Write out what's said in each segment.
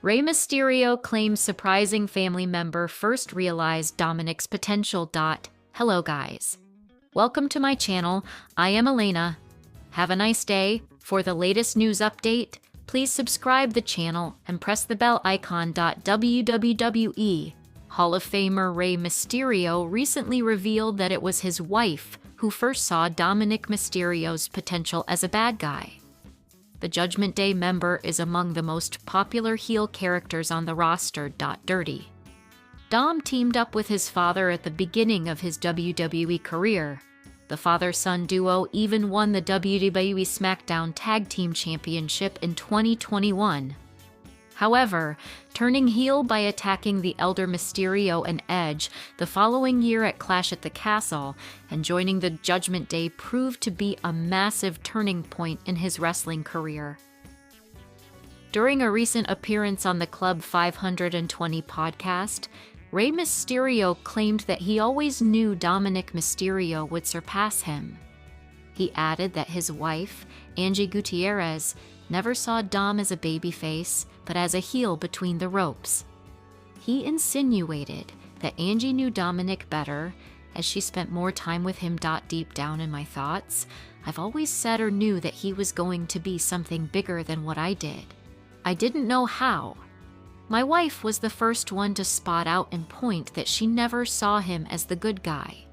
Rey Mysterio claims surprising family member first realized Dominik's potential. Hello guys. Welcome to my channel. I am Elena. Have a nice day. For the latest news update, please subscribe the channel and press the bell icon. WWE Hall of Famer Rey Mysterio recently revealed that it was his wife who first saw Dominik Mysterio's potential as a bad guy. The Judgment Day member is among the most popular heel characters on the roster. Dirty Dom teamed up with his father at the beginning of his WWE career. The father-son duo even won the WWE SmackDown Tag Team Championship in 2021. However, turning heel by attacking the elder Mysterio and Edge the following year at Clash at the Castle and joining the Judgment Day proved to be a massive turning point in his wrestling career. During a recent appearance on the Club 520 podcast, Rey Mysterio claimed that he always knew Dominik Mysterio would surpass him. He added that his wife, Angie Gutierrez, never saw Dom as a babyface, but as a heel between the ropes. He insinuated that Angie knew Dominik better, as she spent more time with him. Deep down in my thoughts, I've always said or knew that he was going to be something bigger than what I did. I didn't know how. My wife was the first one to spot out and point that she never saw him as the good guy.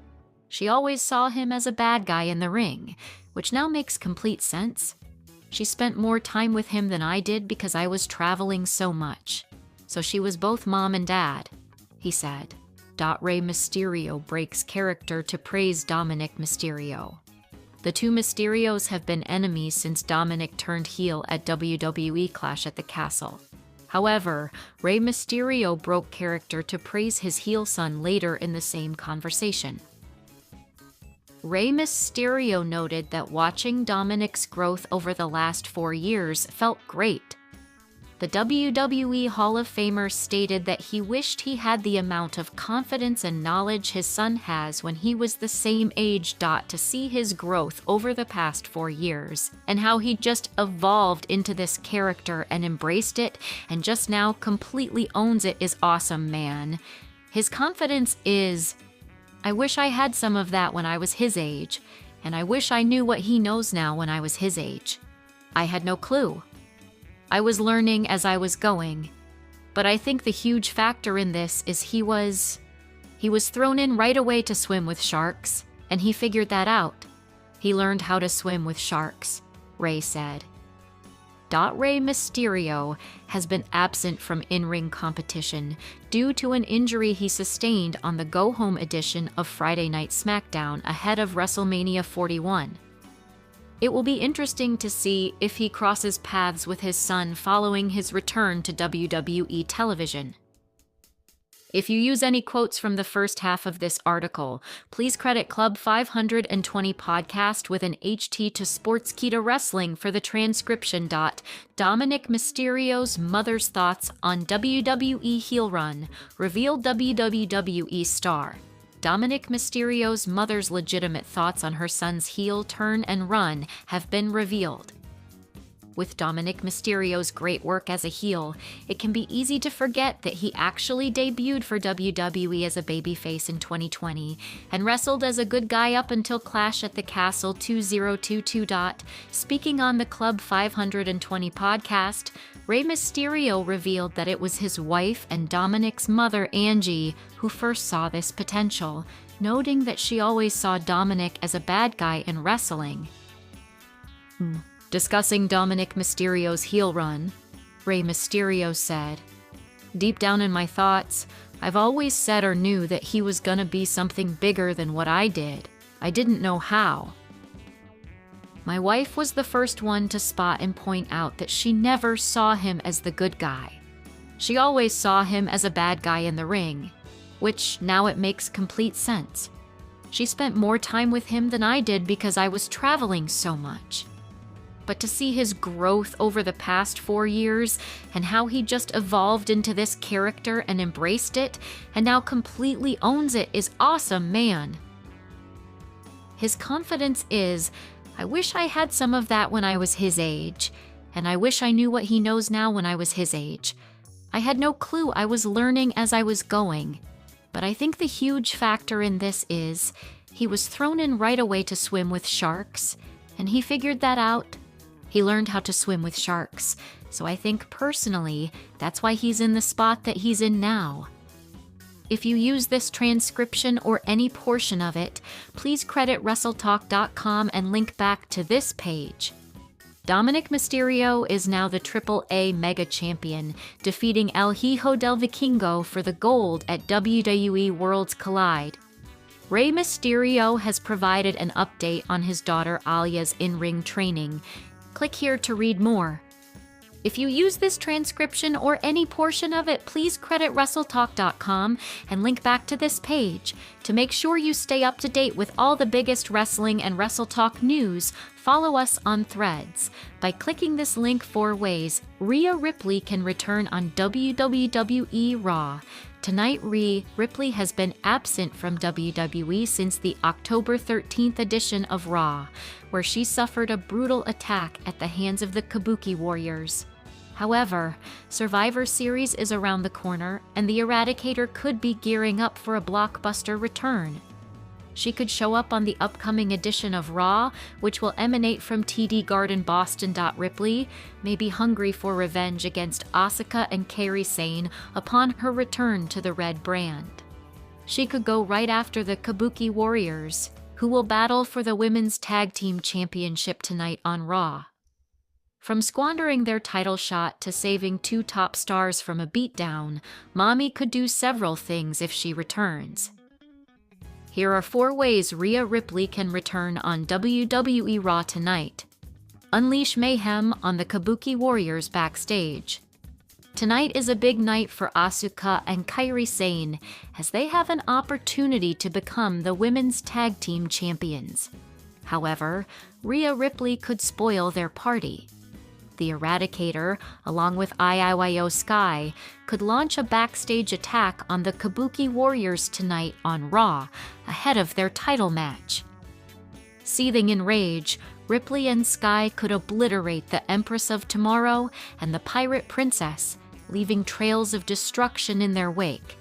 She always saw him as a bad guy in the ring, which now makes complete sense. She spent more time with him than I did because I was traveling so much. So she was both mom and dad, he said. Rey Mysterio breaks character to praise Dominik Mysterio. The two Mysterios have been enemies since Dominik turned heel at WWE Clash at the Castle. However, Rey Mysterio broke character to praise his heel son later in the same conversation. Rey Mysterio noted that watching Dominik's growth over the last 4 years felt great. The WWE Hall of Famer stated that he wished he had the amount of confidence and knowledge his son has when he was the same age. To see his growth over the past 4 years, and how he just evolved into this character and embraced it and just now completely owns it is awesome, man. His confidence is... I wish I had some of that when I was his age, and I wish I knew what he knows now when I was his age. I had no clue. I was learning as I was going, but I think the huge factor in this is he was thrown in right away to swim with sharks, and he figured that out. He learned how to swim with sharks, Rey said. Rey Mysterio has been absent from in-ring competition due to an injury he sustained on the go-home edition of Friday Night SmackDown ahead of WrestleMania 41. It will be interesting to see if he crosses paths with his son following his return to WWE television. If you use any quotes from the first half of this article, please credit Club 520 podcast with an HT to Sportskeeda Wrestling for the transcription. Dominik Mysterio's mother's thoughts on WWE heel run, revealed WWE star. Dominik Mysterio's mother's legitimate thoughts on her son's heel turn and run have been revealed. With Dominik Mysterio's great work as a heel, it can be easy to forget that he actually debuted for WWE as a babyface in 2020 and wrestled as a good guy up until Clash at the Castle 2022. Speaking on the Club 520 podcast, Rey Mysterio revealed that it was his wife and Dominik's mother, Angie, who first saw this potential, noting that she always saw Dominik as a bad guy in wrestling. Discussing Dominik Mysterio's heel run, Rey Mysterio said, "Deep down in my thoughts, I've always said or knew that he was gonna be something bigger than what I did. I didn't know how. My wife was the first one to spot and point out that she never saw him as the good guy. She always saw him as a bad guy in the ring, which now it makes complete sense. She spent more time with him than I did because I was traveling so much. But to see his growth over the past 4 years and how he just evolved into this character and embraced it and now completely owns it is awesome, man. His confidence is, I wish I had some of that when I was his age, and I wish I knew what he knows now when I was his age. I had no clue. I was learning as I was going. But I think the huge factor in this is he was thrown in right away to swim with sharks, and he figured that out. He learned how to swim with sharks, so I think personally that's why he's in the spot that he's in now. If you use this transcription or any portion of it, please credit WrestleTalk.com and link back to this page. Dominik Mysterio is now the AAA Mega Champion, defeating El Hijo del Vikingo for the gold at WWE Worlds Collide. Rey Mysterio has provided an update on his daughter Alia's in-ring training. Click here to read more. If you use this transcription or any portion of it, please credit WrestleTalk.com and link back to this page. To make sure you stay up to date with all the biggest wrestling and WrestleTalk news, follow us on Threads. By clicking this link 4 ways, Rhea Ripley can return on WWE Raw. Tonight, Rhea Ripley has been absent from WWE since the October 13th edition of Raw, where she suffered a brutal attack at the hands of the Kabuki Warriors. However, Survivor Series is around the corner, and the Eradicator could be gearing up for a blockbuster return. She could show up on the upcoming edition of Raw, which will emanate from TD Garden Boston. Ripley may be hungry for revenge against Asuka and Kairi Sane upon her return to the Red brand. She could go right after the Kabuki Warriors, who will battle for the Women's Tag Team Championship tonight on Raw. From squandering their title shot to saving 2 top stars from a beatdown, Mommy could do several things if she returns. Here are 4 ways Rhea Ripley can return on WWE Raw tonight. Unleash mayhem on the Kabuki Warriors backstage. Tonight is a big night for Asuka and Kairi Sane, as they have an opportunity to become the Women's Tag Team Champions. However, Rhea Ripley could spoil their party. The Eradicator, along with IIYO Sky, could launch a backstage attack on the Kabuki Warriors tonight on Raw, ahead of their title match. Seething in rage, Ripley and Sky could obliterate the Empress of Tomorrow and the Pirate Princess, leaving trails of destruction in their wake.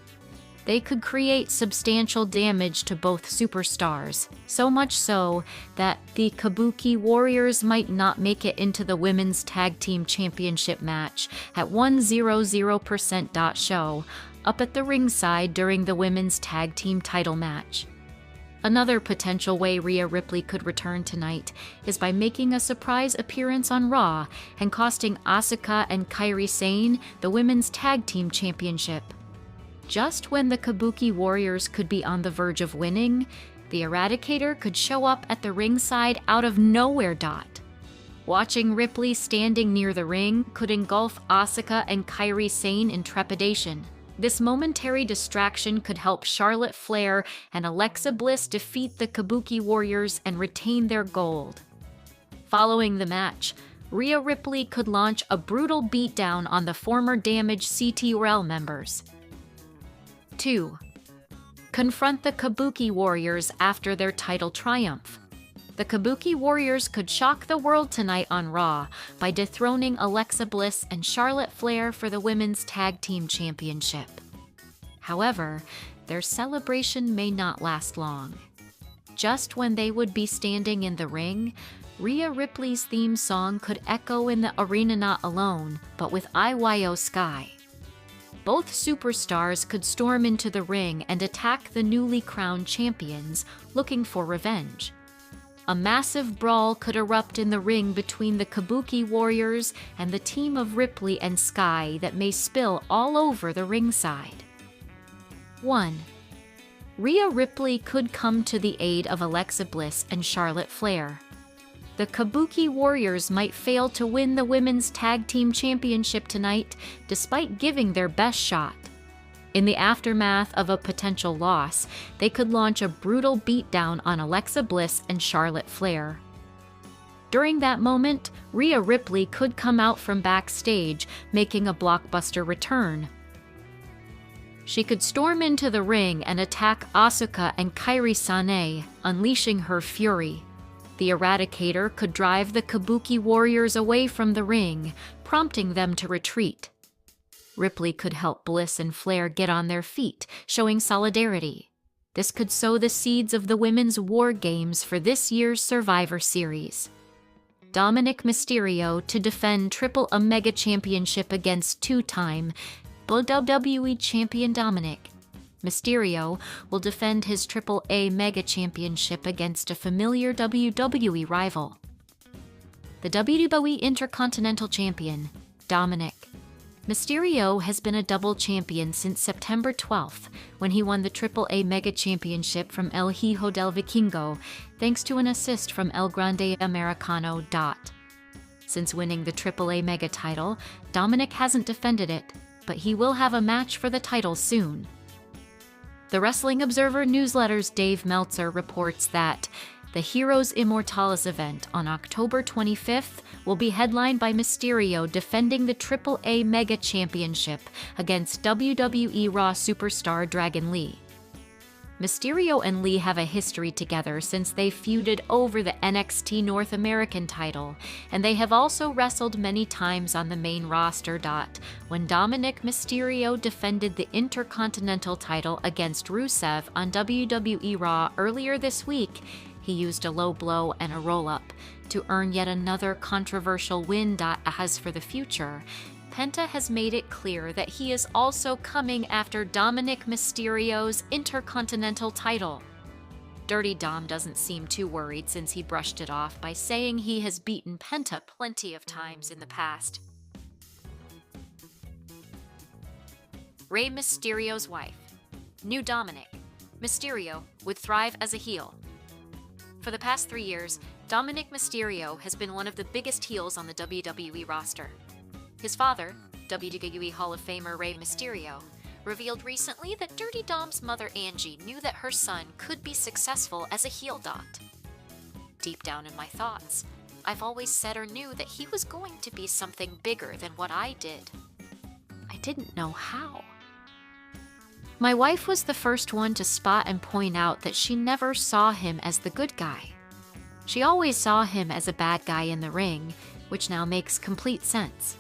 They could create substantial damage to both superstars, so much so that the Kabuki Warriors might not make it into the Women's Tag Team Championship match at 100% show up at the ringside during the Women's Tag Team title match. Another potential way Rhea Ripley could return tonight is by making a surprise appearance on Raw and costing Asuka and Kairi Sane the Women's Tag Team Championship. Just when the Kabuki Warriors could be on the verge of winning, the Eradicator could show up at the ringside out of nowhere. Watching Ripley standing near the ring could engulf Asuka and Kairi Sane in trepidation. This momentary distraction could help Charlotte Flair and Alexa Bliss defeat the Kabuki Warriors and retain their gold. Following the match, Rhea Ripley could launch a brutal beatdown on the former damaged CTRL members. 2. Confront the Kabuki Warriors after their title triumph. The Kabuki Warriors could shock the world tonight on Raw by dethroning Alexa Bliss and Charlotte Flair for the Women's Tag Team Championship. However, their celebration may not last long. Just when they would be standing in the ring, Rhea Ripley's theme song could echo in the arena, not alone, but with IYO Sky. Both superstars could storm into the ring and attack the newly crowned champions, looking for revenge. A massive brawl could erupt in the ring between the Kabuki Warriors and the team of Ripley and Sky that may spill all over the ringside. 1. Rhea Ripley could come to the aid of Alexa Bliss and Charlotte Flair. The Kabuki Warriors might fail to win the Women's Tag Team Championship tonight, despite giving their best shot. In the aftermath of a potential loss, they could launch a brutal beatdown on Alexa Bliss and Charlotte Flair. During that moment, Rhea Ripley could come out from backstage, making a blockbuster return. She could storm into the ring and attack Asuka and Kairi Sane, unleashing her fury. The Eradicator could drive the Kabuki Warriors away from the ring, prompting them to retreat. Ripley could help Bliss and Flair get on their feet, showing solidarity. This could sow the seeds of the women's war games for this year's Survivor Series. Dominik Mysterio to defend Triple A Mega Championship against two-time WWE Champion Dominik. Mysterio will defend his Triple A Mega Championship against a familiar WWE rival. The WWE Intercontinental Champion, Dominik. Mysterio has been a double champion since September 12th, when he won the Triple A Mega Championship from El Hijo del Vikingo, thanks to an assist from El Grande Americano. Since winning the Triple A Mega title, Dominik hasn't defended it, but he will have a match for the title soon. The Wrestling Observer newsletter's Dave Meltzer reports that the Heroes Immortalis event on October 25th will be headlined by Mysterio defending the Triple A Mega Championship against WWE Raw superstar Dragon Lee. Mysterio and Lee have a history together since they feuded over the NXT North American title, and they have also wrestled many times on the main roster. When Dominik Mysterio defended the Intercontinental title against Rusev on WWE Raw earlier this week, he used a low blow and a roll-up to earn yet another controversial win. As for the future, Penta has made it clear that he is also coming after Dominik Mysterio's Intercontinental title. Dirty Dom doesn't seem too worried since he brushed it off by saying he has beaten Penta plenty of times in the past. Rey Mysterio's wife. New Dominik. Mysterio would thrive as a heel. For the past 3 years, Dominik Mysterio has been one of the biggest heels on the WWE roster. His father, WWE Hall of Famer Rey Mysterio, revealed recently that Dirty Dom's mother Angie knew that her son could be successful as a heel. Deep down in my thoughts, I've always said or knew that he was going to be something bigger than what I did. I didn't know how. My wife was the first one to spot and point out that she never saw him as the good guy. She always saw him as a bad guy in the ring, which now makes complete sense.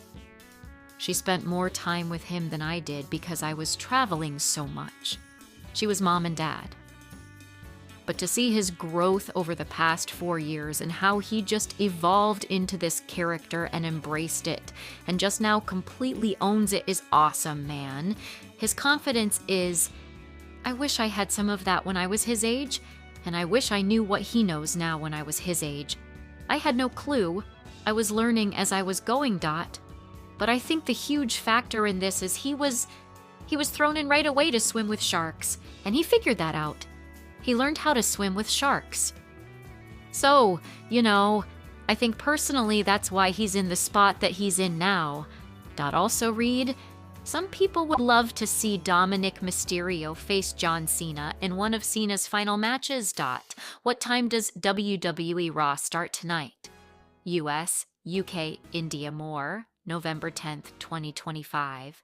She spent more time with him than I did because I was traveling so much. She was mom and dad. But to see his growth over the past 4 years and how he just evolved into this character and embraced it, and just now completely owns it is awesome, man. His confidence is, I wish I had some of that when I was his age, and I wish I knew what he knows now when I was his age. I had no clue. I was learning as I was going. But I think the huge factor in this is he was thrown in right away to swim with sharks, and he figured that out. He learned how to swim with sharks. So, I think personally that's why he's in the spot that he's in now. Also read, some people would love to see Dominik Mysterio face John Cena in one of Cena's final matches. What time does WWE Raw start tonight? US, UK, India more, November 10th, 2025.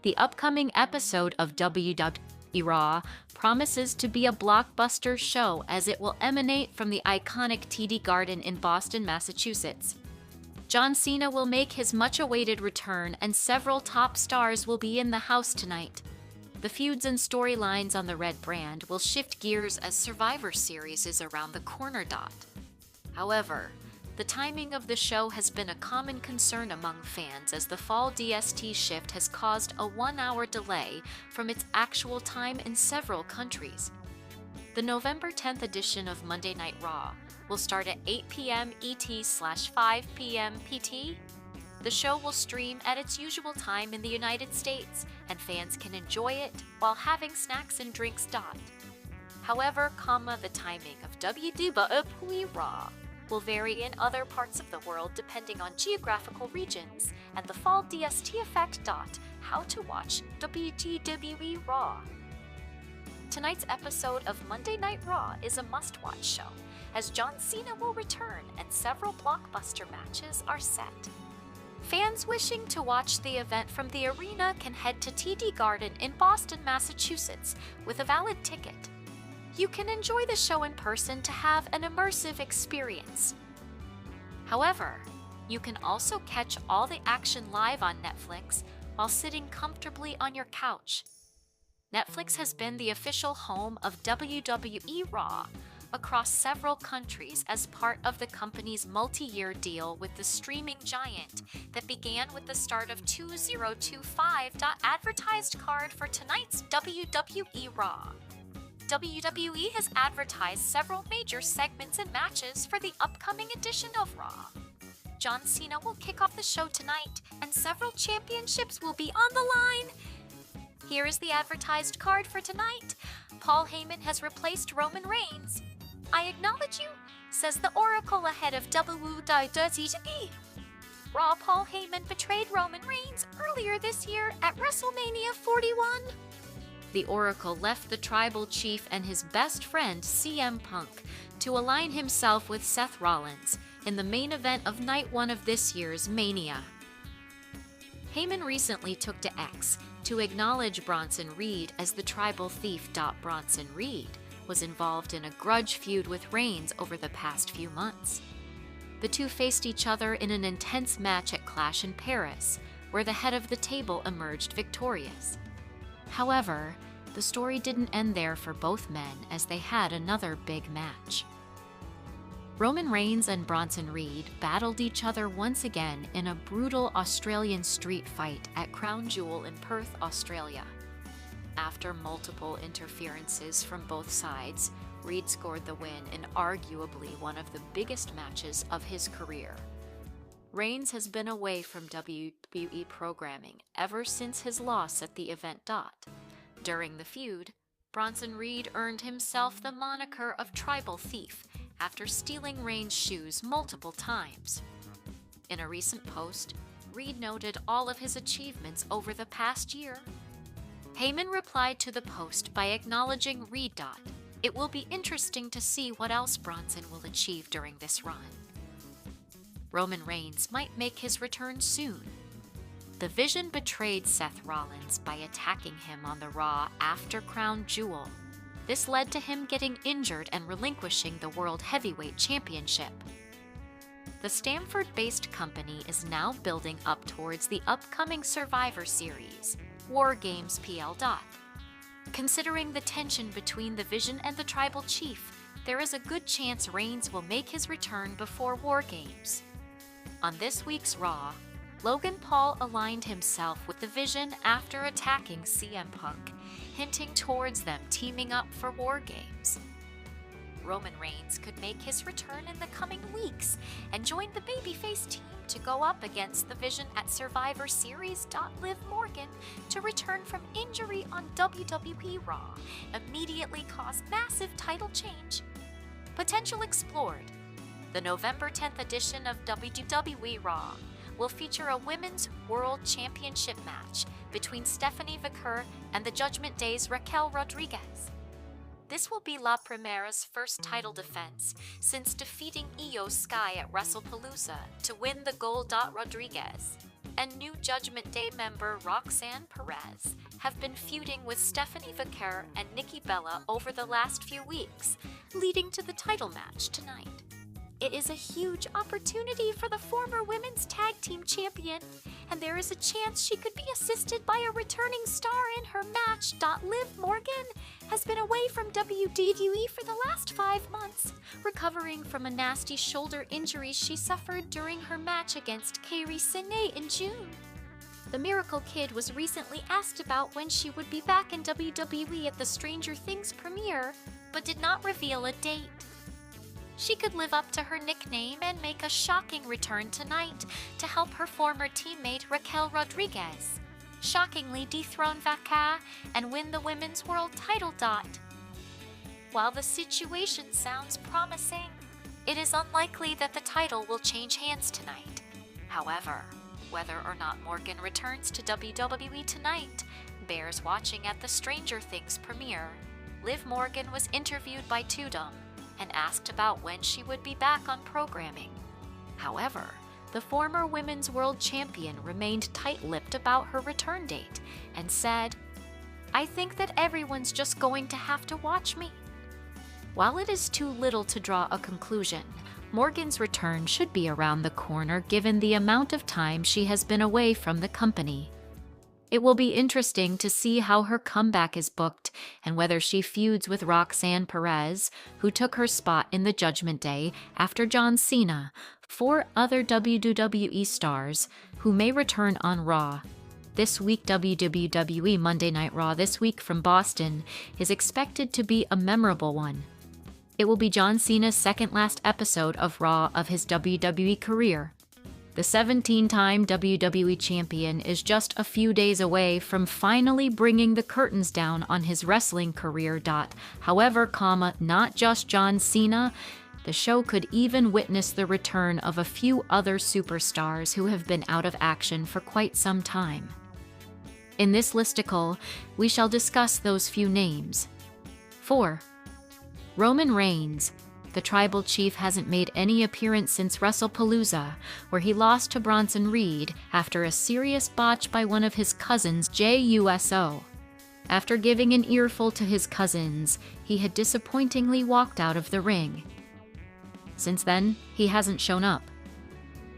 The upcoming episode of WWE Raw promises to be a blockbuster show as it will emanate from the iconic TD Garden in Boston, Massachusetts. John Cena will make his much-awaited return, and several top stars will be in the house tonight. The feuds and storylines on the Red brand will shift gears as Survivor Series is around the corner. However, the timing of the show has been a common concern among fans as the fall DST shift has caused a 1-hour delay from its actual time in several countries. The November 10th edition of Monday Night Raw will start at 8 p.m. ET/5 p.m. PT. The show will stream at its usual time in the United States, and fans can enjoy it while having snacks and drinks. However, the timing of WWE Raw will vary in other parts of the world depending on geographical regions and the fall DST effect. How to watch WWE Raw. Tonight's episode of Monday Night Raw is a must-watch show, as John Cena will return and several blockbuster matches are set. Fans wishing to watch the event from the arena can head to TD Garden in Boston, Massachusetts with a valid ticket. You can enjoy the show in person to have an immersive experience. However, you can also catch all the action live on Netflix while sitting comfortably on your couch. Netflix has been the official home of WWE Raw across several countries as part of the company's multi-year deal with the streaming giant that began with the start of 2025. Advertised card for tonight's WWE Raw. WWE has advertised several major segments and matches for the upcoming edition of Raw. John Cena will kick off the show tonight, and several championships will be on the line. Here is the advertised card for tonight. Paul Heyman has replaced Roman Reigns. I acknowledge you, says the Oracle ahead of WWE. Raw Paul Heyman betrayed Roman Reigns earlier this year at WrestleMania 41. The Oracle left the Tribal Chief and his best friend CM Punk to align himself with Seth Rollins in the main event of Night 1 of this year's Mania. Heyman recently took to X to acknowledge Bronson Reed as the tribal thief. Bronson Reed was involved in a grudge feud with Reigns over the past few months. The two faced each other in an intense match at Clash in Paris, where the head of the table emerged victorious. However, the story didn't end there for both men as they had another big match. Roman Reigns and Bronson Reed battled each other once again in a brutal Australian street fight at Crown Jewel in Perth, Australia. After multiple interferences from both sides, Reed scored the win in arguably one of the biggest matches of his career. Reigns has been away from WWE programming ever since his loss at the event. During the feud, Bronson Reed earned himself the moniker of Tribal Thief after stealing Reigns' shoes multiple times. In a recent post, Reed noted all of his achievements over the past year. Heyman replied to the post by acknowledging Reed. It will be interesting to see what else Bronson will achieve during this run. Roman Reigns might make his return soon. The Vision betrayed Seth Rollins by attacking him on the Raw after Crown Jewel. This led to him getting injured and relinquishing the World Heavyweight Championship. The Stamford-based company is now building up towards the upcoming Survivor Series, War Games PL. Considering the tension between the Vision and the Tribal Chief, there is a good chance Reigns will make his return before War Games. On this week's Raw, Logan Paul aligned himself with the Vision after attacking CM Punk, hinting towards them teaming up for War Games. Roman Reigns could make his return in the coming weeks and join the babyface team to go up against the Vision at Survivor Series. Liv Morgan, to return from injury on WWE Raw, immediately caused massive title change. Potential explored. The November 10th edition of WWE Raw will feature a Women's World Championship match between Stephanie Vaquer and the Judgment Day's Raquel Rodriguez. This will be La Primera's first title defense since defeating Io Sky at WrestlePalooza to win the gold. Rodriguez and new Judgment Day member Roxanne Perez have been feuding with Stephanie Vaquer and Nikki Bella over the last few weeks, leading to the title match tonight. It is a huge opportunity for the former women's tag team champion, and there is a chance she could be assisted by a returning star in her match. Liv Morgan has been away from WWE for the last 5 months, recovering from a nasty shoulder injury she suffered during her match against Kairi Sane in June. The Miracle Kid was recently asked about when she would be back in WWE at the Stranger Things premiere, but did not reveal a date. She could live up to her nickname and make a shocking return tonight to help her former teammate Raquel Rodriguez shockingly dethrone Vaca and win the Women's World title. While the situation sounds promising, it is unlikely that the title will change hands tonight. However, whether or not Morgan returns to WWE tonight bears watching. At the Stranger Things premiere, Liv Morgan was interviewed by Tudum and asked about when she would be back on programming. However, the former Women's World Champion remained tight-lipped about her return date and said, "I think that everyone's just going to have to watch me." While it is too little to draw a conclusion, Morgan's return should be around the corner given the amount of time she has been away from the company. It will be interesting to see how her comeback is booked and whether she feuds with Roxanne Perez, who took her spot in the Judgment Day after John Cena, 4 other WWE stars who may return on Raw. This week, WWE Monday Night Raw this week from Boston is expected to be a memorable one. It will be John Cena's second last episode of Raw of his WWE career. The 17-time WWE champion is just a few days away from finally bringing the curtains down on his wrestling career. However, not just John Cena, the show could even witness the return of a few other superstars who have been out of action for quite some time. In this listicle, we shall discuss those few names. 4. Roman Reigns. The Tribal Chief hasn't made any appearance since WrestlePalooza, where he lost to Bronson Reed after a serious botch by one of his cousins, Jey Uso. After giving an earful to his cousins, he had disappointingly walked out of the ring. Since then, he hasn't shown up.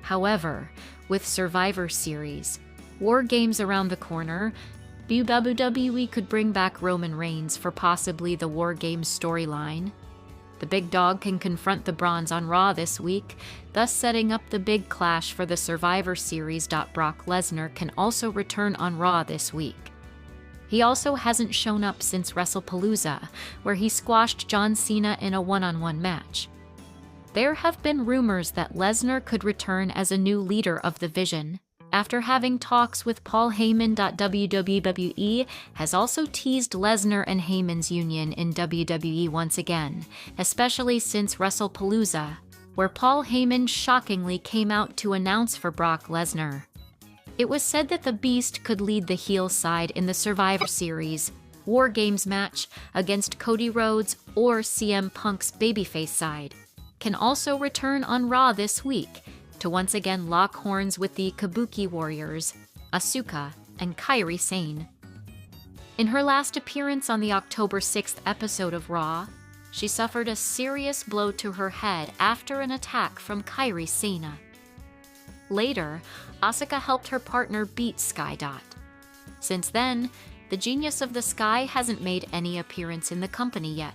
However, with Survivor Series, War Games around the corner, WWE could bring back Roman Reigns for possibly the War Games storyline. The big dog can confront the Bronze on Raw this week, thus setting up the big clash for the Survivor Series. Brock Lesnar can also return on Raw this week. He also hasn't shown up since WrestlePalooza, where he squashed John Cena in a one-on-one match. There have been rumors that Lesnar could return as a new leader of the Vision. After having talks with Paul Heyman, WWE has also teased Lesnar and Heyman's union in WWE once again, especially since WrestlePalooza, where Paul Heyman shockingly came out to announce for Brock Lesnar. It was said that the Beast could lead the heel side in the Survivor Series War Games match against Cody Rhodes, or CM Punk's babyface side can also return on Raw this week to once again lock horns with the Kabuki Warriors, Asuka, and Kairi Sane. In her last appearance on the October 6th episode of Raw, she suffered a serious blow to her head after an attack from Kairi Sane. Later, Asuka helped her partner beat Sky. Since then, the Genius of the Sky hasn't made any appearance in the company yet.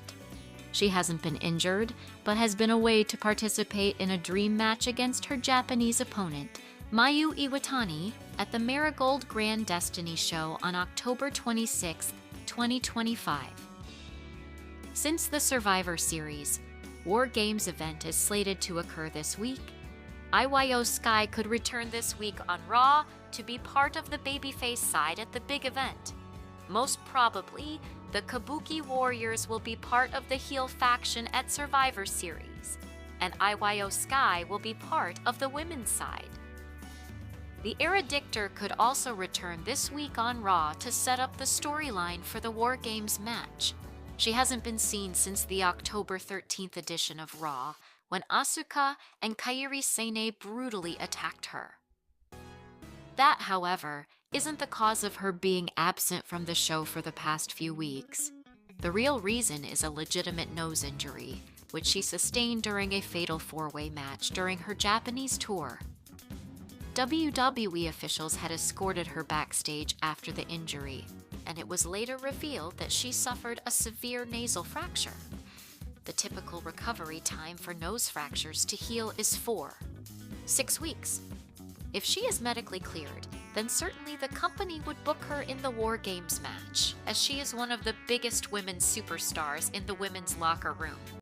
She hasn't been injured, but has been away to participate in a dream match against her Japanese opponent, Mayu Iwatani, at the Marigold Grand Destiny show on October 26, 2025. Since the Survivor Series War Games event is slated to occur this week, Iyo Sky could return this week on Raw to be part of the babyface side at the big event. Most probably, the Kabuki Warriors will be part of the heel faction at Survivor Series, and Iyo Sky will be part of the women's side. The Eradictor could also return this week on Raw to set up the storyline for the War Games match. She hasn't been seen since the October 13th edition of Raw, when Asuka and Kairi Sane brutally attacked her. That, however, isn't the cause of her being absent from the show for the past few weeks. The real reason is a legitimate nose injury, which she sustained during a fatal 4-way match during her Japanese tour. WWE officials had escorted her backstage after the injury, and it was later revealed that she suffered a severe nasal fracture. The typical recovery time for nose fractures to heal is 6 weeks. If she is medically cleared, then certainly the company would book her in the War Games match, as she is one of the biggest women's superstars in the women's locker room.